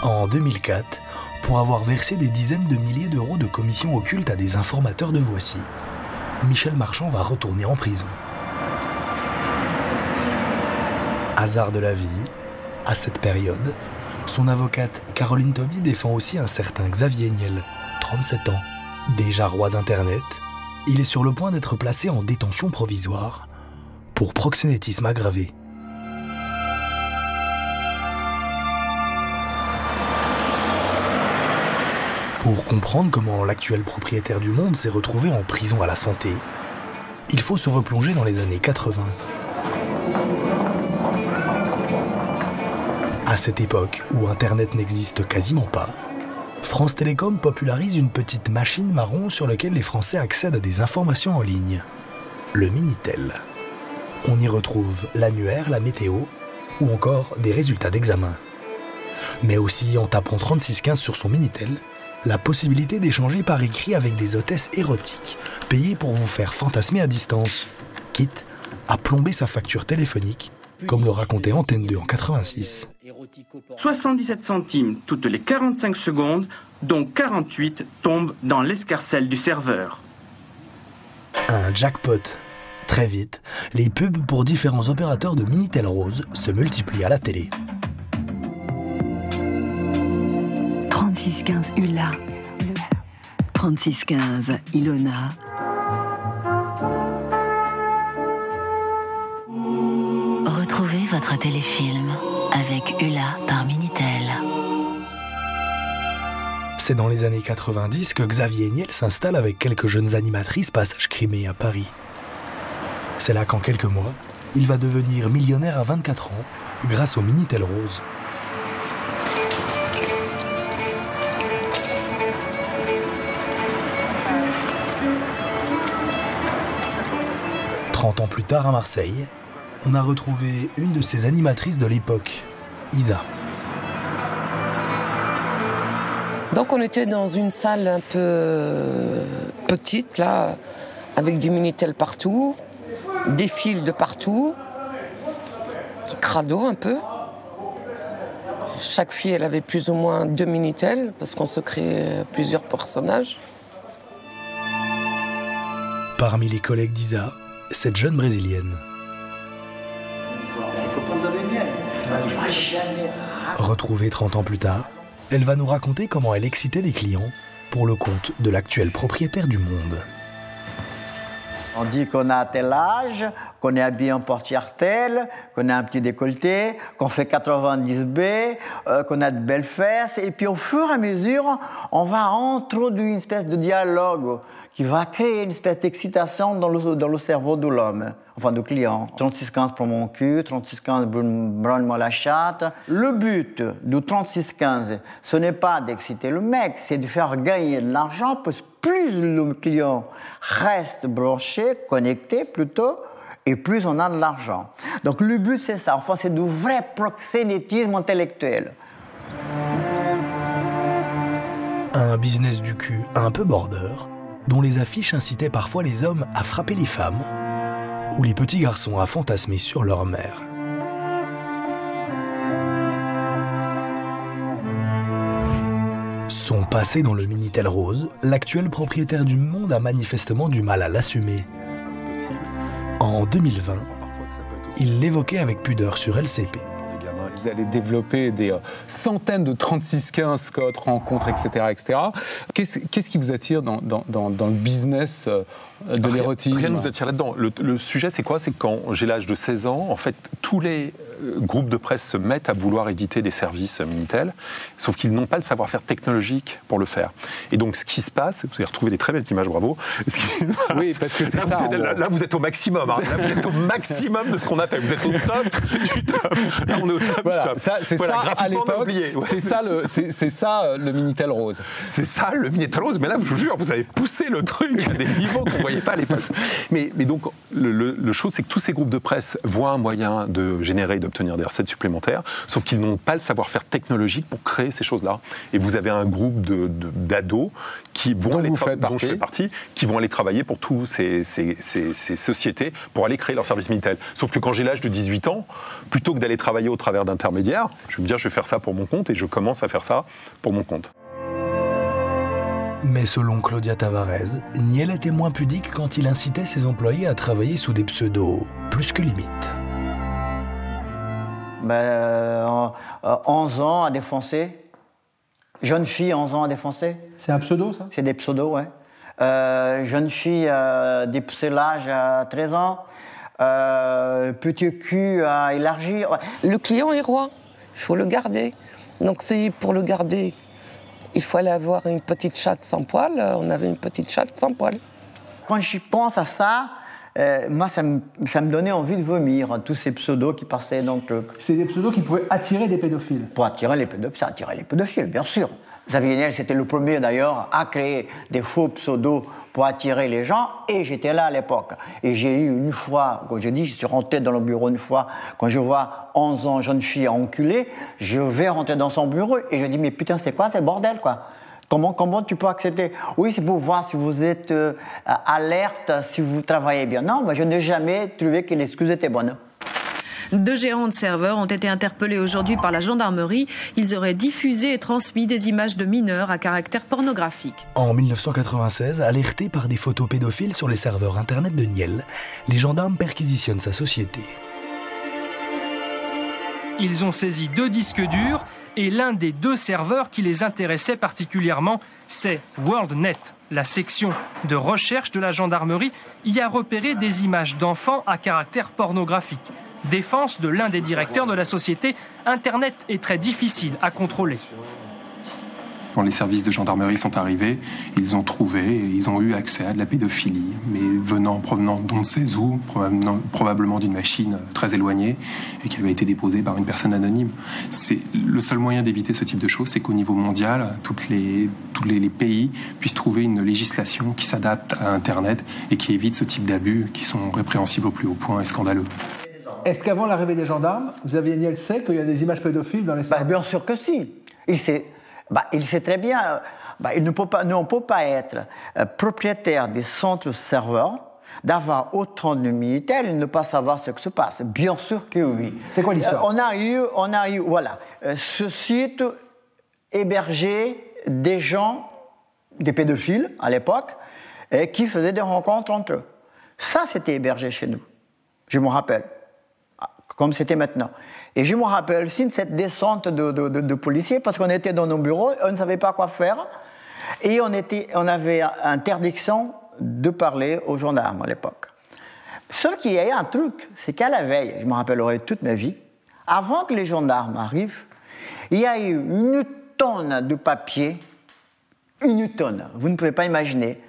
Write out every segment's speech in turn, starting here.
En 2004, pour avoir versé des dizaines de milliers d'euros de commissions occultes à des informateurs de Voici, Michel Marchand va retourner en prison. Hasard de la vie, à cette période, son avocate Caroline Toby défend aussi un certain Xavier Niel, 37 ans, déjà roi d'Internet. Il est sur le point d'être placé en détention provisoire pour proxénétisme aggravé. Pour comprendre comment l'actuel propriétaire du Monde s'est retrouvé en prison à la santé, il faut se replonger dans les années 80. À cette époque où Internet n'existe quasiment pas, France Télécom popularise une petite machine marron sur laquelle les Français accèdent à des informations en ligne, le Minitel. On y retrouve l'annuaire, la météo ou encore des résultats d'examen. Mais aussi, en tapant 3615 sur son Minitel, la possibilité d'échanger par écrit avec des hôtesses érotiques, payées pour vous faire fantasmer à distance, quitte à plomber sa facture téléphonique, comme le racontait Antenne 2 en 86. 77 centimes toutes les 45 secondes, dont 48 tombent dans l'escarcelle du serveur. Un jackpot. Très vite, les pubs pour différents opérateurs de Minitel Rose se multiplient à la télé. 3615 Ula, 3615 Ilona. Retrouvez votre téléfilm avec Ula par Minitel. C'est dans les années 90 que Xavier Niel s'installe avec quelques jeunes animatrices Passage Crimée à Paris. C'est là qu'en quelques mois, il va devenir millionnaire à 24 ans grâce au Minitel Rose. « 30 ans plus tard à Marseille, on a retrouvé une de ses animatrices de l'époque, Isa. Donc on était dans une salle un peu petite, là, avec du Minitel partout, des fils de partout, crado un peu. Chaque fille, elle avait plus ou moins 2 Minitel, parce qu'on se créait plusieurs personnages. Parmi les collègues d'Isa, cette jeune brésilienne. Retrouvée 30 ans plus tard, elle va nous raconter comment elle excitait les clients pour le compte de l'actuel propriétaire du Monde. On dit qu'on a tel âge, qu'on est habillé en portière telle, qu'on a un petit décolleté, qu'on fait 90B, qu'on a de belles fesses. Et puis au fur et à mesure, on va introduire une espèce de dialogue qui va créer une espèce d'excitation dans le cerveau de l'homme, enfin du client. 3615 pour mon cul, 3615 branle-moi la chatte. Le but du 3615, ce n'est pas d'exciter le mec, c'est de faire gagner de l'argent, parce que plus le client reste branché, connecté plutôt, et plus on a de l'argent. Donc le but, c'est ça. Enfin, c'est du vrai proxénétisme intellectuel. Un business du cul un peu border, dont les affiches incitaient parfois les hommes à frapper les femmes, ou les petits garçons à fantasmer sur leur mère. Son passé dans le Minitel Rose, l'actuel propriétaire du Monde a manifestement du mal à l'assumer. En 2020, il l'évoquait avec pudeur sur LCP. Vous allez développer des centaines de 3615 codes, rencontres, etc. etc. Qu'est-ce qui vous attire dans le business de l'érotisme? Rien ne nous attire là-dedans. Le sujet, c'est quoi? C'est que quand j'ai l'âge de 16 ans, en fait, tous les groupes de presse se mettent à vouloir éditer des services Minitel, sauf qu'ils n'ont pas le savoir-faire technologique pour le faire. Et donc, ce qui se passe, vous avez retrouvé des très belles images, bravo. Oui, parce que c'est ça. Là, vous êtes au maximum. Hein. Là, vous êtes au maximum de ce qu'on a fait. Vous êtes au top du top. Là, on est au top. Voilà, c'est voilà, ça à l'époque, ouais. c'est ça le Minitel Rose. C'est ça le Minitel Rose, mais là, je vous jure, vous avez poussé le truc à des niveaux qu'on ne voyait pas à l'époque. Mais donc, le chose, c'est que tous ces groupes de presse voient un moyen de générer et d'obtenir des recettes supplémentaires, sauf qu'ils n'ont pas le savoir-faire technologique pour créer ces choses-là. Et vous avez un groupe d'ados qui vont dont je fais partie, qui vont aller travailler pour toutes ces sociétés pour aller créer leur service Minitel. Sauf que quand j'ai l'âge de 18 ans, plutôt que d'aller travailler au travers d'intermédiaires, je vais me dire je vais faire ça pour mon compte et je commence à faire ça pour mon compte. Mais selon Claudia Tavares, Niel était moins pudique quand il incitait ses employés à travailler sous des pseudos plus que limites. 11 ans à défoncer. Jeune fille, 11 ans à défoncer. C'est un pseudo, ça? C'est des pseudos, ouais. Jeune fille, dépucelage à 13 ans. Petit cul à élargir. Ouais. Le client est roi, il faut le garder. Donc pour le garder, il fallait avoir une petite chatte sans poil. On avait une petite chatte sans poil. Quand j'y pense à ça, moi, ça me donnait envie de vomir, tous ces pseudos qui passaient dans le truc. C'est des pseudos qui pouvaient attirer des pédophiles. Pour attirer les pédophiles, ça attirait les pédophiles, bien sûr. Xavier Niel, c'était le premier d'ailleurs à créer des faux pseudos pour attirer les gens, et j'étais là à l'époque. Et j'ai eu une fois, quand je dis, je suis rentré dans le bureau une fois, quand je vois 11 ans, jeune fille enculée, je vais rentrer dans son bureau et je dis, mais putain, c'est quoi, c'est le bordel, quoi. Comment tu peux accepter? Oui, c'est pour voir si vous êtes alerte, si vous travaillez bien. Non, moi, je n'ai jamais trouvé que l'excuse était bonne. 2 gérants de serveurs ont été interpellés aujourd'hui par la gendarmerie. Ils auraient diffusé et transmis des images de mineurs à caractère pornographique. En 1996, alertés par des photos pédophiles sur les serveurs internet de Niel, les gendarmes perquisitionnent sa société. Ils ont saisi 2 disques durs et l'un des 2 serveurs qui les intéressait particulièrement, c'est WorldNet. La section de recherche de la gendarmerie y a repéré des images d'enfants à caractère pornographique. Défense de l'un des directeurs de la société, Internet est très difficile à contrôler. Quand les services de gendarmerie sont arrivés, ils ont trouvé et ils ont eu accès à de la pédophilie, mais provenant d'on ne sait où, probablement d'une machine très éloignée et qui avait été déposée par une personne anonyme. C'est le seul moyen d'éviter ce type de choses, c'est qu'au niveau mondial, tous les pays puissent trouver une législation qui s'adapte à Internet et qui évite ce type d'abus qui sont répréhensibles au plus haut point et scandaleux. Est-ce qu'avant l'arrivée des gendarmes, Xavier Niel sait qu'il y a des images pédophiles dans les serveurs? Bien sûr que si. Il sait très bien. On ne peut pas être propriétaire des centres serveurs, d'avoir autant de Minitel et ne pas savoir ce qui se passe. Bien sûr que oui. C'est quoi l'histoire? On a eu, voilà, ce site hébergeait des gens, des pédophiles à l'époque, qui faisaient des rencontres entre eux. Ça, c'était hébergé chez nous. Je me rappelle. Comme c'était maintenant. Et je me rappelle aussi de cette descente de policiers, parce qu'on était dans nos bureaux, on ne savait pas quoi faire, et on avait interdiction de parler aux gendarmes à l'époque. Sauf qu'il y a eu un truc, c'est qu'à la veille, je me rappellerai toute ma vie, avant que les gendarmes arrivent, il y a eu une tonne de papier, une tonne, vous ne pouvez pas imaginer,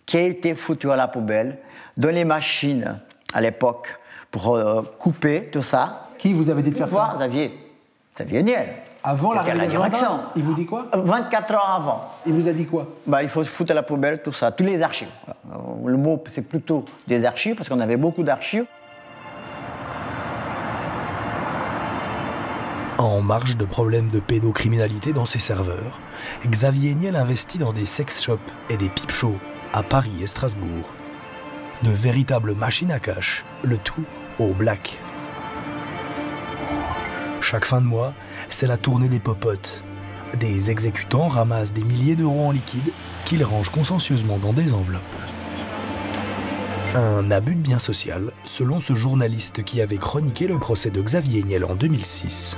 qui a été foutue à la poubelle dans les machines à l'époque, pour couper tout ça. Qui vous avait dit de faire ça? Xavier Niel. Avant l'arrivée des gendarmes, il vous dit quoi? 24 heures avant. Il vous a dit quoi? Il faut se foutre à la poubelle, tout ça, tous les archives. Le mot, c'est plutôt des archives, parce qu'on avait beaucoup d'archives. En marge de problèmes de pédocriminalité dans ses serveurs, Xavier Niel investit dans des sex shops et des pipe shows à Paris et Strasbourg. De véritables machines à cash, le tout au black. Chaque fin de mois, c'est la tournée des popotes. Des exécutants ramassent des milliers d'euros en liquide qu'ils rangent consciencieusement dans des enveloppes. Un abus de bien social, selon ce journaliste qui avait chroniqué le procès de Xavier Niel en 2006.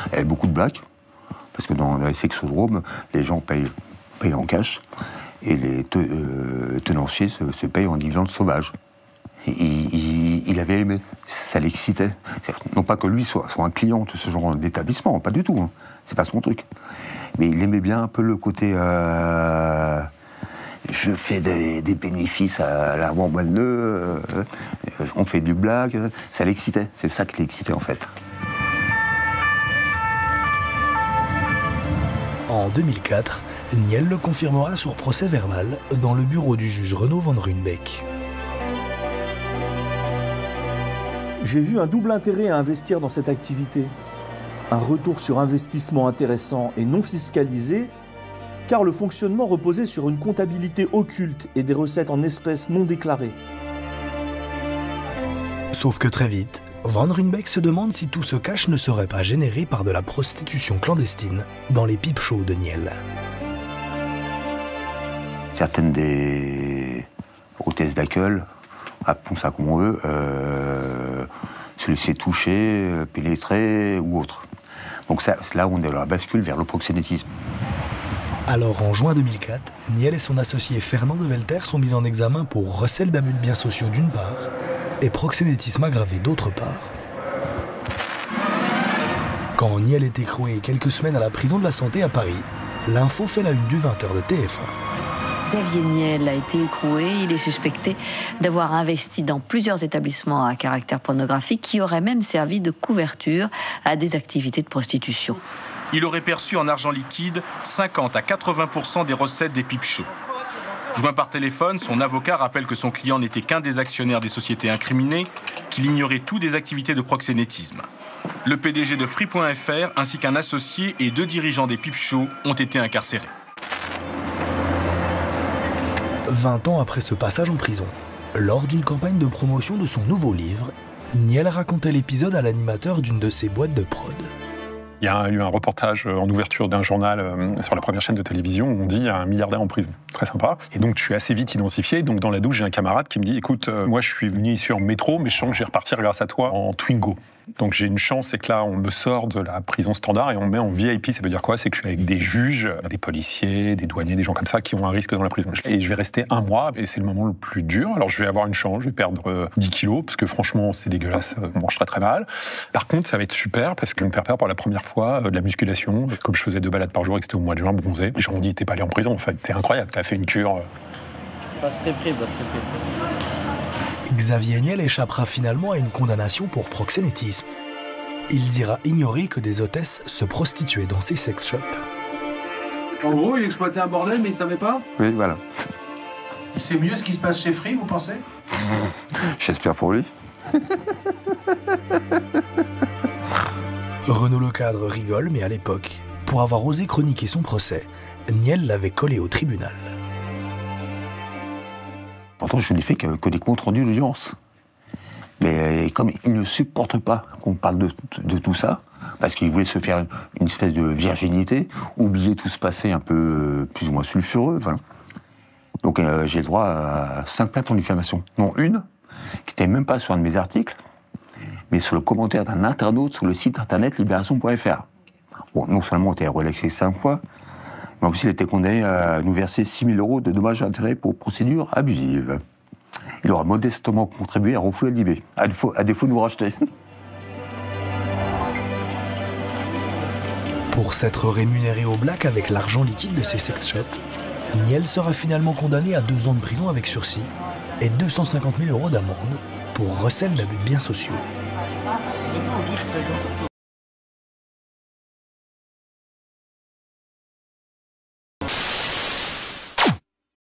Il y avait beaucoup de black. Parce que dans les sexodromes, les gens payent en cash et les tenanciers se payent en dividendes sauvages. Il avait aimé, ça l'excitait. Non pas que lui soit un client de ce genre d'établissement, pas du tout, hein. C'est pas son truc. Mais il aimait bien un peu le côté je fais des bénéfices à la Wambouilleneux, on fait du black, ça l'excitait, c'est ça qui l'excitait en fait. En 2004, Niel le confirmera sur procès verbal dans le bureau du juge Renaud van Ruynbeek. J'ai vu un double intérêt à investir dans cette activité. Un retour sur investissement intéressant et non fiscalisé, car le fonctionnement reposait sur une comptabilité occulte et des recettes en espèces non déclarées. Sauf que très vite, Van Ruynbeek se demande si tout ce cash ne serait pas généré par de la prostitution clandestine dans les pipe shows de Niel. Certaines des hôtesses d'accueil, appelons ça comme on veut, se laisser toucher, pénétrer ou autre. Donc ça, là, on est dans la bascule vers le proxénétisme. Alors en juin 2004, Niel et son associé Fernand de Welter sont mis en examen pour recel d'abus de biens sociaux d'une part et proxénétisme aggravé d'autre part. Quand Niel est écroué quelques semaines à la prison de la Santé à Paris, l'info fait la une du 20h de TF1. Xavier Niel a été écroué. Il est suspecté d'avoir investi dans plusieurs établissements à caractère pornographique qui auraient même servi de couverture à des activités de prostitution. Il aurait perçu en argent liquide 50 à 80% des recettes des pipe shows. Joint par téléphone, son avocat rappelle que son client n'était qu'un des actionnaires des sociétés incriminées, qu'il ignorait tout des activités de proxénétisme. Le PDG de Free.fr ainsi qu'un associé et 2 dirigeants des pipe shows ont été incarcérés. 20 ans après ce passage en prison, lors d'une campagne de promotion de son nouveau livre, Niel racontait l'épisode à l'animateur d'une de ses boîtes de prod. Il y a eu un reportage en ouverture d'un journal sur la première chaîne de télévision où on dit il y a un milliardaire en prison. Très sympa. Et donc je suis assez vite identifié. Donc dans la douche, j'ai un camarade qui me dit écoute, moi je suis venu ici en métro, mais je sens que je vais repartir grâce à toi en Twingo. Donc j'ai une chance, c'est que là on me sort de la prison standard et on me met en VIP. Ça veut dire quoi? C'est que je suis avec des juges, des policiers, des douaniers, des gens comme ça qui ont un risque dans la prison. Et je vais rester 1 mois et c'est le moment le plus dur. Alors je vais avoir une chance, je vais perdre 10 kilos parce que franchement c'est dégueulasse, on mange très très mal. Par contre ça va être super parce que je vais me faire faire pour la première fois de la musculation. Comme je faisais 2 balades par jour et que c'était au mois de juin, bronzé. Les gens m'ont dit t'es pas allé en prison, en fait, t'es incroyable, t'as fait une cure. Xavier Niel échappera finalement à une condamnation pour proxénétisme. Il dira ignorer que des hôtesses se prostituaient dans ses sex shops. En gros, il exploitait un bordel, mais il savait pas? Oui, voilà. C'est mieux ce qui se passe chez Free, vous pensez? J'espère pour lui. Renaud Lecadre rigole, mais à l'époque, pour avoir osé chroniquer son procès, Niel l'avait collé au tribunal. Pourtant, je n'ai fait que des comptes rendus d'audience. Mais comme il ne supporte pas qu'on parle de tout ça, parce qu'il voulait se faire une espèce de virginité, oublier tout ce passé un peu plus ou moins sulfureux, voilà. Donc j'ai le droit à 5 plaintes en diffamation. Non, une, qui n'était même pas sur un de mes articles, mais sur le commentaire d'un internaute sur le site internet libération.fr. Bon, non seulement on était relaxé 5 fois, mais en plus il était condamné à nous verser 6 000 € de dommages et intérêts pour procédure abusive. Il aura modestement contribué à refouler le Libé, à défaut de nous racheter. Pour s'être rémunéré au black avec l'argent liquide de ses sex shops, Niel sera finalement condamné à 2 ans de prison avec sursis et 250 000 € d'amende pour recel d'abus de biens sociaux.